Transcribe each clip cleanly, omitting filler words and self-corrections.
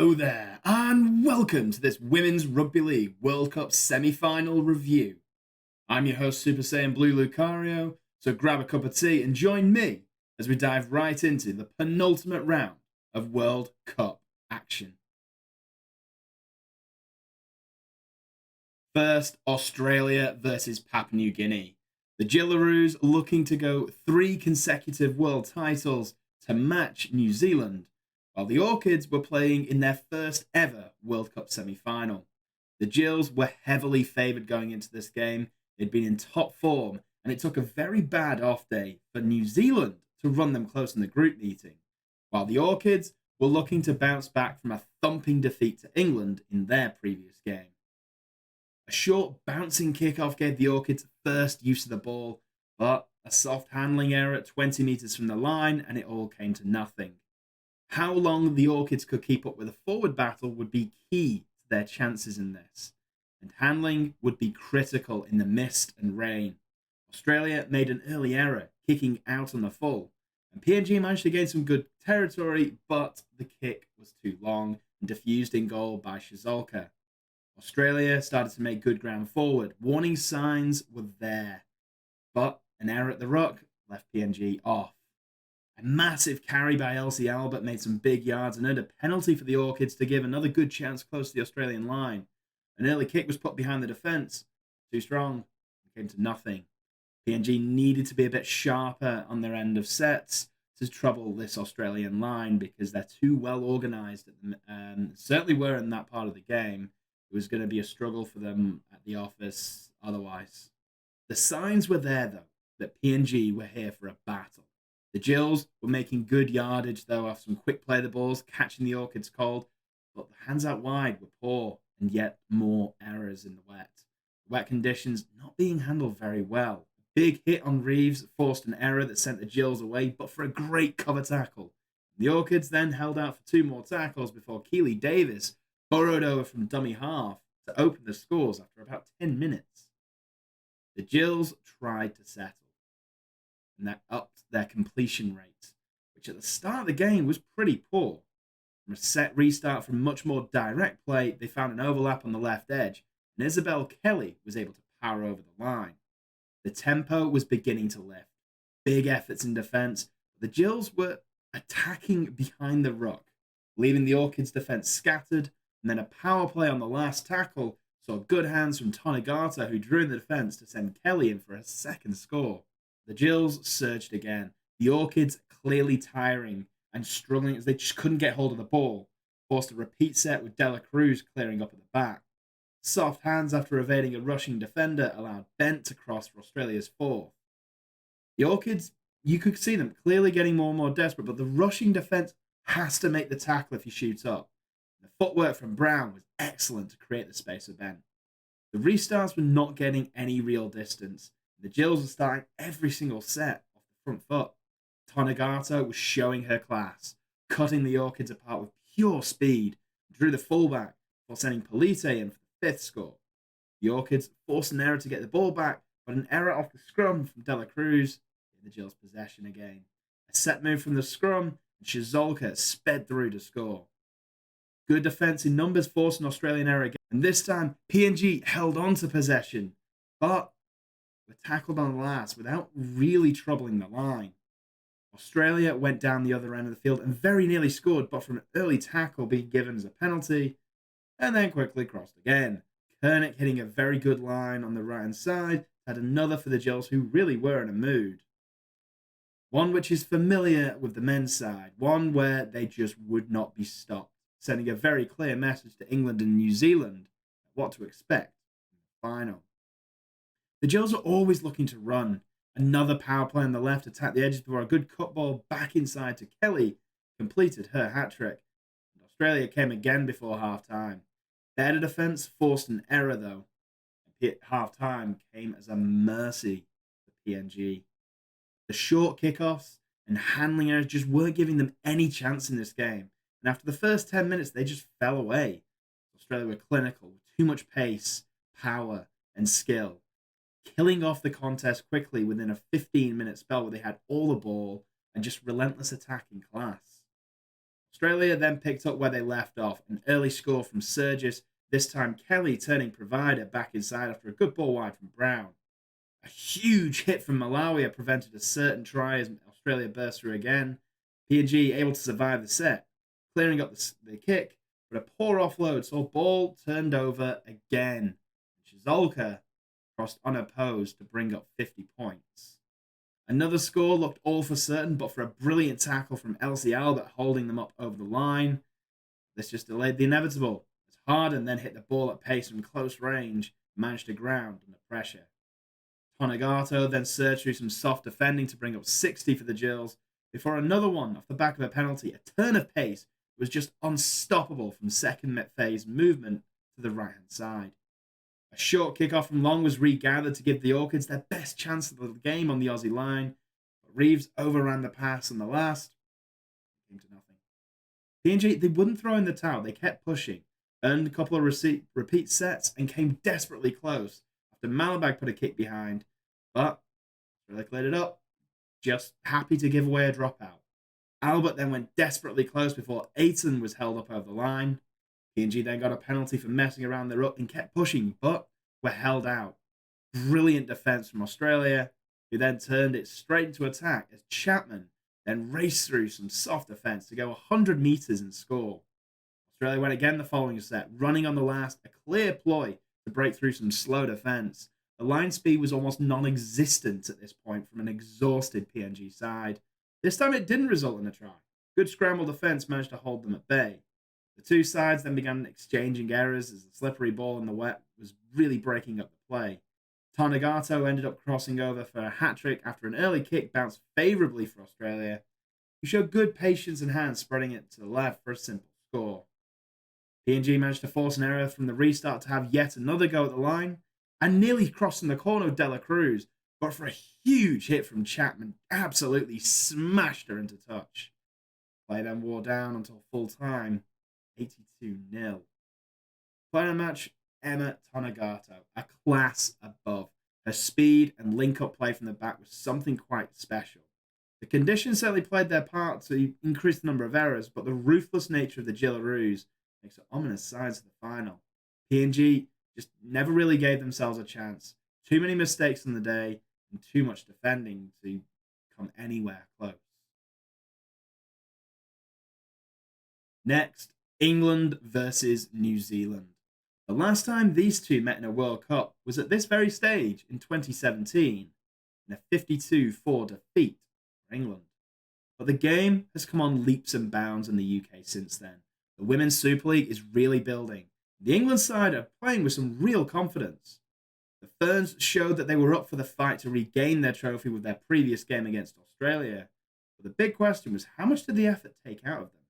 Hello there, and welcome to this Women's Rugby League World Cup semi-final review. I'm your host, Super Saiyan Blue Lucario, so grab a cup of tea and join me as we dive right into the penultimate round of World Cup action. First, Australia versus Papua New Guinea. The Gillaroos looking to go 3 consecutive world titles to match New Zealand, while the Orchids were playing in their first ever World Cup semi-final. The Gills were heavily favoured going into this game. They'd been in top form, and it took a very bad off day for New Zealand to run them close in the group meeting, while the Orchids were looking to bounce back from a thumping defeat to England in their previous game. A short bouncing kickoff gave the Orchids first use of the ball, but a soft handling error at 20 metres from the line, and it all came to nothing. How long the Orchids could keep up with a forward battle would be key to their chances in this, and handling would be critical in the mist and rain. Australia made an early error, kicking out on the full, and PNG managed to gain some good territory, but the kick was too long and defused in goal by Shizolka. Australia started to make good ground forward. Warning signs were there, but an error at the ruck left PNG off. A massive carry by Elsie Albert made some big yards and earned a penalty for the Orchids to give another good chance close to the Australian line. An early kick was put behind the defence. Too strong. It came to nothing. PNG needed to be a bit sharper on their end of sets to trouble this Australian line because they're too well organised. Certainly were in that part of the game. It was going to be a struggle for them at the office otherwise. The signs were there, though, that PNG were here for a battle. The Gills were making good yardage, though, off some quick play the balls, catching the Orchids cold, but the hands out wide were poor, and yet more errors in the wet. The wet conditions not being handled very well. A big hit on Reeves forced an error that sent the Gills away, but for a great cover tackle. The Orchids then held out for 2 more tackles before Keely Davis burrowed over from dummy half to open the scores after about 10 minutes. The Gills tried to settle, and that upped their completion rate, which at the start of the game was pretty poor. From a set restart from much more direct play, they found an overlap on the left edge, and Isabel Kelly was able to power over the line. The tempo was beginning to lift. Big efforts in defence, but the Gills were attacking behind the ruck, leaving the Orchids' defence scattered, and then a power play on the last tackle saw good hands from Tonegata, who drew in the defence to send Kelly in for a second score. The Gills surged again, the Orchids clearly tiring and struggling as they just couldn't get hold of the ball, forced a repeat set with Dela Cruz clearing up at the back. Soft hands after evading a rushing defender allowed Bent to cross for Australia's 4th. The Orchids, you could see them clearly getting more and more desperate, but the rushing defence has to make the tackle if he shoots up. The footwork from Brown was excellent to create the space for Bent. The restarts were not getting any real distance. The Gills were starting every single set off the front foot. Tonegata was showing her class, cutting the Orchids apart with pure speed, drew the fullback while sending Polite in for the 5th score. The Orchids forced an error to get the ball back, but an error off the scrum from Dela Cruz gave the Gills possession again. A set move from the scrum, and Shizolka sped through to score. Good defence in numbers forced an Australian error again, and this time PNG held on to possession, but were tackled on the last without really troubling the line. Australia went down the other end of the field and very nearly scored, but from an early tackle being given as a penalty, and then quickly crossed again. Kernick hitting a very good line on the right-hand side, had another for the Gills, who really were in a mood. One which is familiar with the men's side, one where they just would not be stopped, sending a very clear message to England and New Zealand what to expect in the final. The Gills are always looking to run. Another power play on the left attacked the edges before a good cut ball back inside to Kelly completed her hat-trick. And Australia came again before half-time. Better defence forced an error, though. Half-time came as a mercy for PNG. The short kickoffs and handling errors just weren't giving them any chance in this game. And after the first 10 minutes, they just fell away. Australia were clinical, with too much pace, power, and skill, killing off the contest quickly within a 15-minute spell where they had all the ball and just relentless attacking class. Australia then picked up where they left off, an early score from Surgis, this time Kelly turning provider back inside after a good ball wide from Brown. A huge hit from Malawi prevented a certain try as Australia burst through again. PNG able to survive the set, clearing up the kick, but a poor offload saw ball turned over again. Shizolka crossed unopposed to bring up 50 points. Another score looked all for certain, but for a brilliant tackle from Elsie Albert holding them up over the line. This just delayed the inevitable, as Harden then hit the ball at pace from close range, managed to ground under pressure. Tonagato then surged through some soft defending to bring up 60 for the Gills, before another one off the back of a penalty, a turn of pace was just unstoppable from second phase movement to the right hand side. A short kickoff from Long was regathered to give the Orchids their best chance of the game on the Aussie line, but Reeves overran the pass on the last. It came to nothing. PNG, they wouldn't throw in the towel, they kept pushing, earned a couple of repeat sets, and came desperately close after Malabag put a kick behind, but Australia cleared it up, just happy to give away a dropout. Albert then went desperately close before Aiton was held up over the line. PNG then got a penalty for messing around the ruck and kept pushing, but were held out. Brilliant defence from Australia, who then turned it straight into attack as Chapman then raced through some soft defence to go 100 metres and score. Australia went again the following set, running on the last, a clear ploy to break through some slow defence. The line speed was almost non-existent at this point from an exhausted PNG side. This time it didn't result in a try. Good scramble defence managed to hold them at bay. The two sides then began exchanging errors as the slippery ball in the wet was really breaking up the play. Tonagato ended up crossing over for a hat-trick after an early kick bounced favourably for Australia, who showed good patience and hands spreading it to the left for a simple score. PNG managed to force an error from the restart to have yet another go at the line, and nearly crossing the corner of Dela Cruz, but for a huge hit from Chapman, absolutely smashed her into touch. Play then wore down until full time, 82-0. Player of the match, Emma Tonagato, a class above. Her speed and link-up play from the back was something quite special. The conditions certainly played their part to increase the number of errors, but the ruthless nature of the Gillaroos makes it ominous signs of the final. PNG just never really gave themselves a chance. Too many mistakes on the day and too much defending to come anywhere close. Next, England versus New Zealand. The last time these two met in a World Cup was at this very stage in 2017 in a 52-4 defeat for England. But the game has come on leaps and bounds in the UK since then. The Women's Super League is really building. The England side are playing with some real confidence. The Ferns showed that they were up for the fight to regain their trophy with their previous game against Australia. But the big question was, how much did the effort take out of them?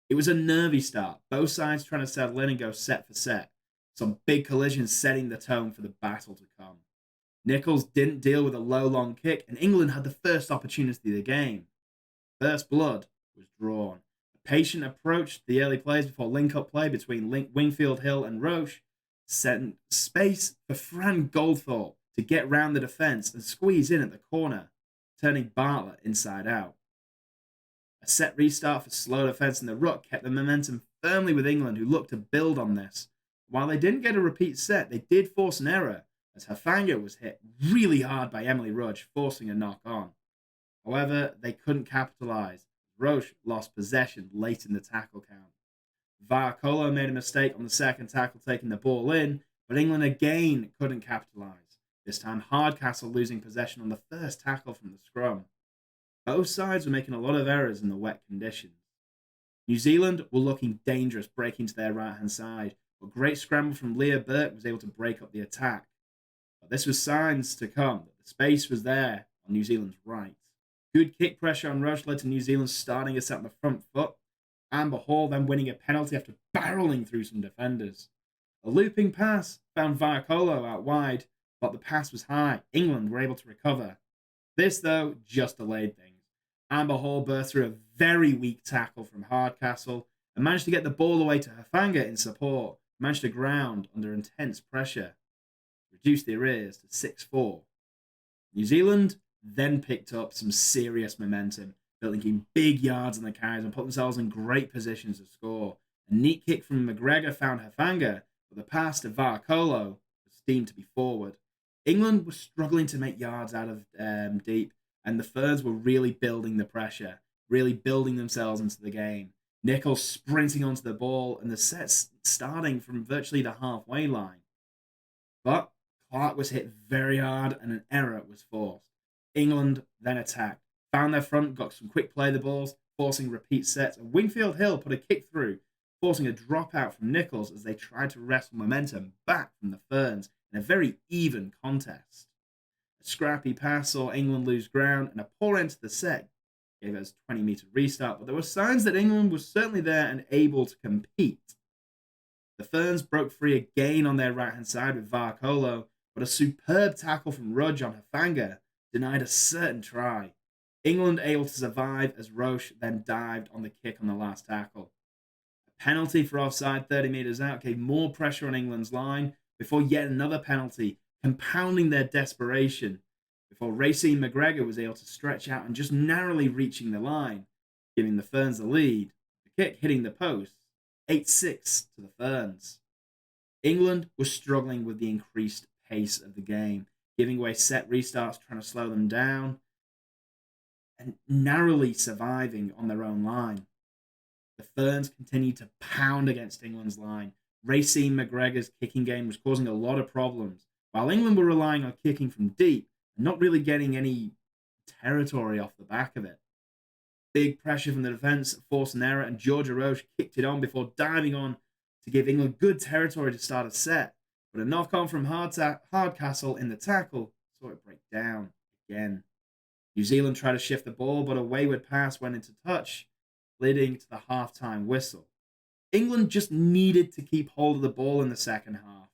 It was a nervy start, both sides trying to settle in and go set for set. Some big collisions setting the tone for the battle to come. Nichols didn't deal with a low long kick, and England had the first opportunity of the game. First blood was drawn. A patient approach to the early plays before link-up play between Wingfield Hill and Roche sent space for Fran Goldthorpe to get round the defence and squeeze in at the corner, turning Bartlett inside out. A set restart for slow defence in the ruck kept the momentum firmly with England, who looked to build on this. While they didn't get a repeat set, they did force an error, as Hafanga was hit really hard by Emily Rudge, forcing a knock on. However, they couldn't capitalise. Roche lost possession late in the tackle count. Varcolo made a mistake on the second tackle, taking the ball in, but England again couldn't capitalise. This time, Hardcastle losing possession on the first tackle from the scrum. Both sides were making a lot of errors in the wet conditions. New Zealand were looking dangerous breaking to their right-hand side, but great scramble from Leah Burke was able to break up the attack. But this was signs to come that the space was there on New Zealand's right. Good kick pressure on Roche led to New Zealand starting us at the front foot. Amber Hall then winning a penalty after barreling through some defenders. A looping pass found Viacolo out wide, but the pass was high. England were able to recover. This, though, just delayed things. Amber Hall burst through a very weak tackle from Hardcastle and managed to get the ball away to Hafanga in support, managed to ground under intense pressure. Reduced the arrears to 6-4. New Zealand then picked up some serious momentum, building big yards on the carries and put themselves in great positions to score. A neat kick from McGregor found Hafanga, but the pass to Varcolo was deemed to be forward. England was struggling to make yards out of deep, and the Ferns were really building the pressure, really building themselves into the game. Nichols sprinting onto the ball, and the set starting from virtually the halfway line. But Clark was hit very hard, and an error was forced. England then attacked, found their front, got some quick play the balls, forcing repeat sets, and Wingfield Hill put a kick through, forcing a dropout from Nichols as they tried to wrestle momentum back from the Ferns in a very even contest. A scrappy pass saw England lose ground, and a poor end to the set gave us a 20-meter restart, but there were signs that England was certainly there and able to compete. The Ferns broke free again on their right-hand side with Varcolo, but a superb tackle from Rudge on Hafanga denied a certain try. England able to survive as Roche then dived on the kick on the last tackle. A penalty for offside 30 metres out gave more pressure on England's line before yet another penalty, compounding their desperation, before Racine McGregor was able to stretch out and just narrowly reaching the line, giving the Ferns the lead. The kick hitting the post, 8-6 to the Ferns. England was struggling with the increased pace of the game, giving away set restarts, trying to slow them down, and narrowly surviving on their own line. The Ferns continued to pound against England's line. Racine McGregor's kicking game was causing a lot of problems, while England were relying on kicking from deep and not really getting any territory off the back of it. Big pressure from the defence forced an error, and Georgia Roche kicked it on before diving on to give England good territory to start a set. But a knock on from Hardcastle in the tackle saw it break down again. New Zealand tried to shift the ball, but a wayward pass went into touch, leading to the halftime whistle. England just needed to keep hold of the ball in the second half,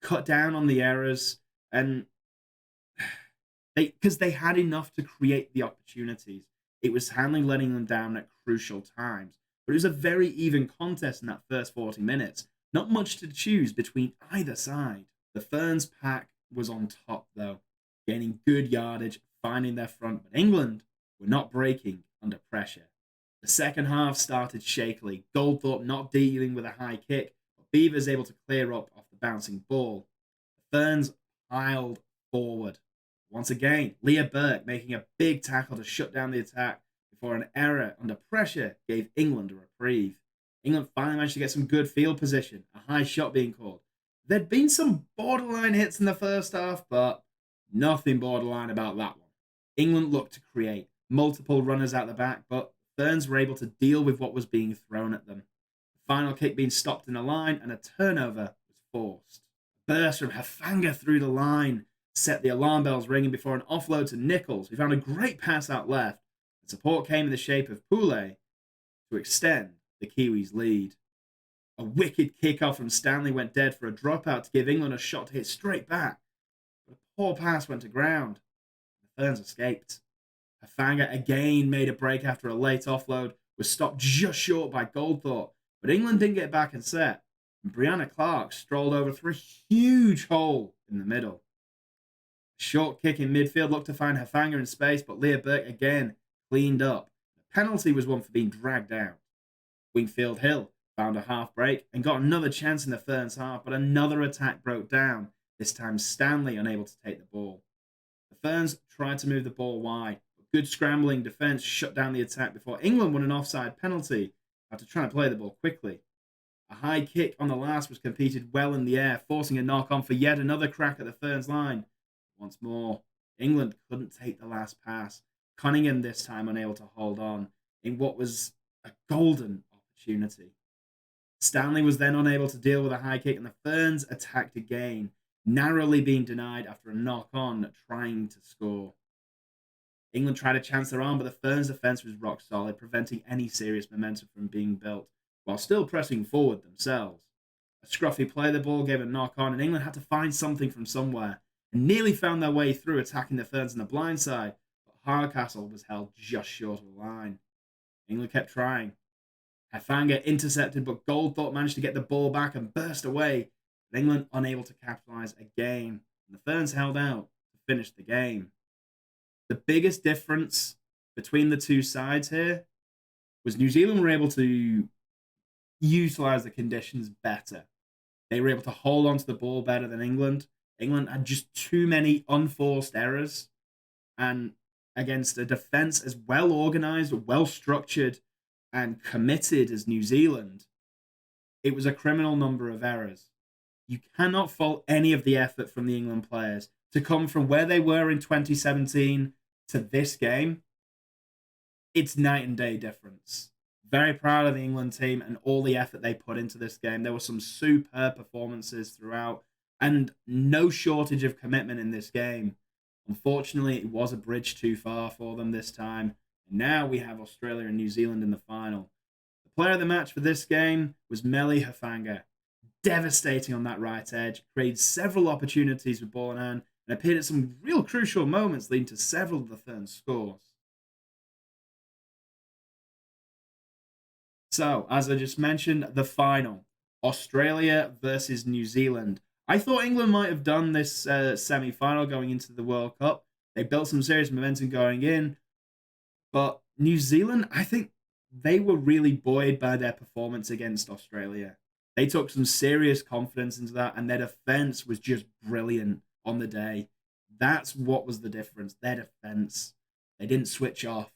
cut down on the errors, and because they had enough to create the opportunities. It was handling letting them down at crucial times. But it was a very even contest in that first 40 minutes. Not much to choose between either side. The Ferns pack was on top, though, gaining good yardage, finding their front, but England were not breaking under pressure. The second half started shakily. Goldthorpe not dealing with a high kick, but Beavers able to clear up off the bouncing ball. The Ferns piled forward. Once again, Leah Burke making a big tackle to shut down the attack before an error under pressure gave England a reprieve. England finally managed to get some good field position, a high shot being called. There'd been some borderline hits in the first half, but nothing borderline about that one. England looked to create multiple runners out the back, but Ferns were able to deal with what was being thrown at them. The final kick being stopped in the line, and a turnover was forced. A burst from Hafanga through the line set the alarm bells ringing before an offload to Nichols, who found a great pass out left, and support came in the shape of Poulet to extend the Kiwis' lead. A wicked kickoff from Stanley went dead for a dropout to give England a shot to hit straight back, but a poor pass went to ground. The Ferns escaped. Hafanga again made a break after a late offload, was stopped just short by Goldthorpe, but England didn't get back in set, and Brianna Clark strolled over through a huge hole in the middle. A short kick in midfield looked to find Hafanga in space, but Leah Burke again cleaned up. The penalty was one for being dragged out. Wingfield Hill found a half break and got another chance in the Ferns half, but another attack broke down, this time Stanley unable to take the ball. The Ferns tried to move the ball wide, but good scrambling defence shut down the attack before England won an offside penalty after trying to play the ball quickly. A high kick on the last was competed well in the air, forcing a knock-on for yet another crack at the Ferns line. Once more, England couldn't take the last pass. Cunningham this time unable to hold on in what was a golden opportunity. Stanley was then unable to deal with a high kick, and the Ferns attacked again, narrowly being denied after a knock-on trying to score. England tried to chance their arm, but the Ferns' defence was rock solid, preventing any serious momentum from being built, while still pressing forward themselves. A scruffy play the ball gave a knock-on, and England had to find something from somewhere, and nearly found their way through attacking the Ferns on the blind side, but Hardcastle was held just short of the line. England kept trying. Hafanga intercepted, but Goldthorpe managed to get the ball back and burst away, but England unable to capitalise again, and the Ferns held out to finish the game. The biggest difference between the two sides here was New Zealand were able to utilize the conditions better. They were able to hold on to the ball better than England. England had just too many unforced errors, and against a defense as well organized, well structured, and committed as New Zealand, it was a criminal number of errors. You cannot fault any of the effort from the England players to come from where they were in 2017 to this game. It's night and day difference. Very proud of the England team and all the effort they put into this game. There were some superb performances throughout and no shortage of commitment in this game. Unfortunately, it was a bridge too far for them this time. And now we have Australia and New Zealand in the final. The player of the match for this game was Meli Hufanga. Devastating on that right edge, created several opportunities with ball in hand, and appeared at some real crucial moments, leading to several of the third scores. So, as I just mentioned, the final Australia versus New Zealand. I thought England might have done this semi final going into the World Cup. They built some serious momentum going in, but New Zealand, I think they were really buoyed by their performance against Australia. They took some serious confidence into that, and their defense was just brilliant on the day. That's what was the difference. Their defense. They didn't switch off.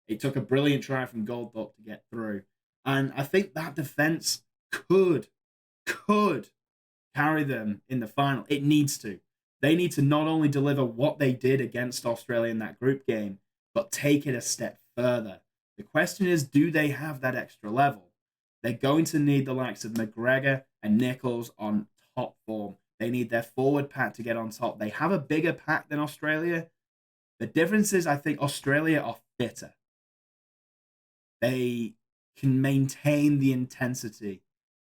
It took a brilliant try from Goldbuck to get through. And I think that defense could carry them in the final. It needs to. They need to not only deliver what they did against Australia in that group game, but take it a step further. The question is, do they have that extra level? They're going to need the likes of McGregor and Nichols on top form. They need their forward pack to get on top. They have a bigger pack than Australia. The difference is, I think Australia are fitter. They can maintain the intensity.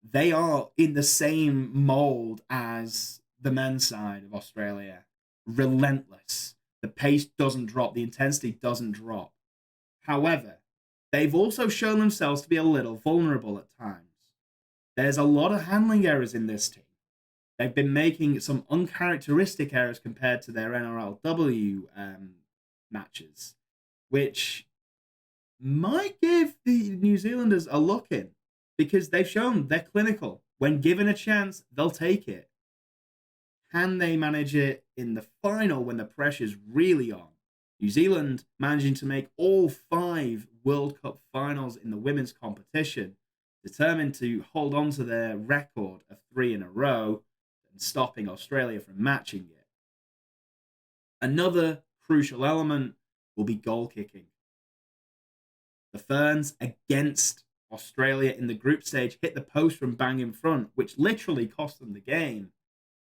They are in the same mold as the men's side of Australia. Relentless. The pace doesn't drop, the intensity doesn't drop. However, they've also shown themselves to be a little vulnerable at times. There's a lot of handling errors in this team. They've been making some uncharacteristic errors compared to their NRLW matches, which might give the New Zealanders a look in because they've shown they're clinical. When given a chance, they'll take it. Can they manage it in the final when the pressure's really on? New Zealand managing to make all 5 World Cup finals in the women's competition, determined to hold on to their record of 3 in a row and stopping Australia from matching it. Another crucial element will be goal kicking. The Ferns against Australia in the group stage hit the post from bang in front, which literally cost them the game,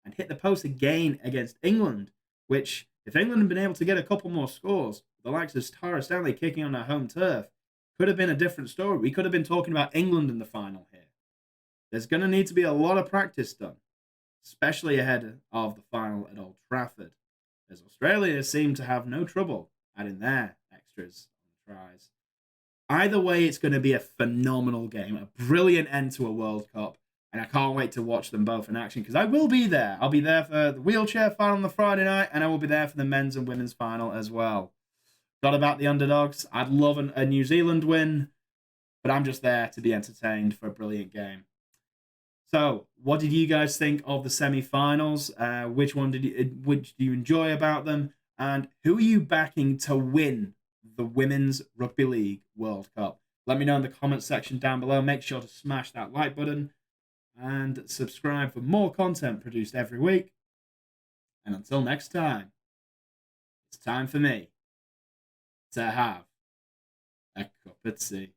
and hit the post again against England, which, if England had been able to get a couple more scores, the likes of Tara Stanley kicking on their home turf, could have been a different story. We could have been talking about England in the final here. There's going to need to be a lot of practice done, especially ahead of the final at Old Trafford, as Australia seem to have no trouble adding their extras on the tries. Either way, it's going to be a phenomenal game, a brilliant end to a World Cup, and I can't wait to watch them both in action because I will be there. I'll be there for the wheelchair final on the Friday night, and I will be there for the men's and women's final as well. Got about the underdogs. I'd love a New Zealand win, but I'm just there to be entertained for a brilliant game. So, what did you guys think of the semi-finals? Which do you enjoy about them? And who are you backing to win the Women's Rugby League World Cup? Let me know in the comment section down below. Make sure to smash that like button and subscribe for more content produced every week. And until next time, it's time for me to have a cup of tea.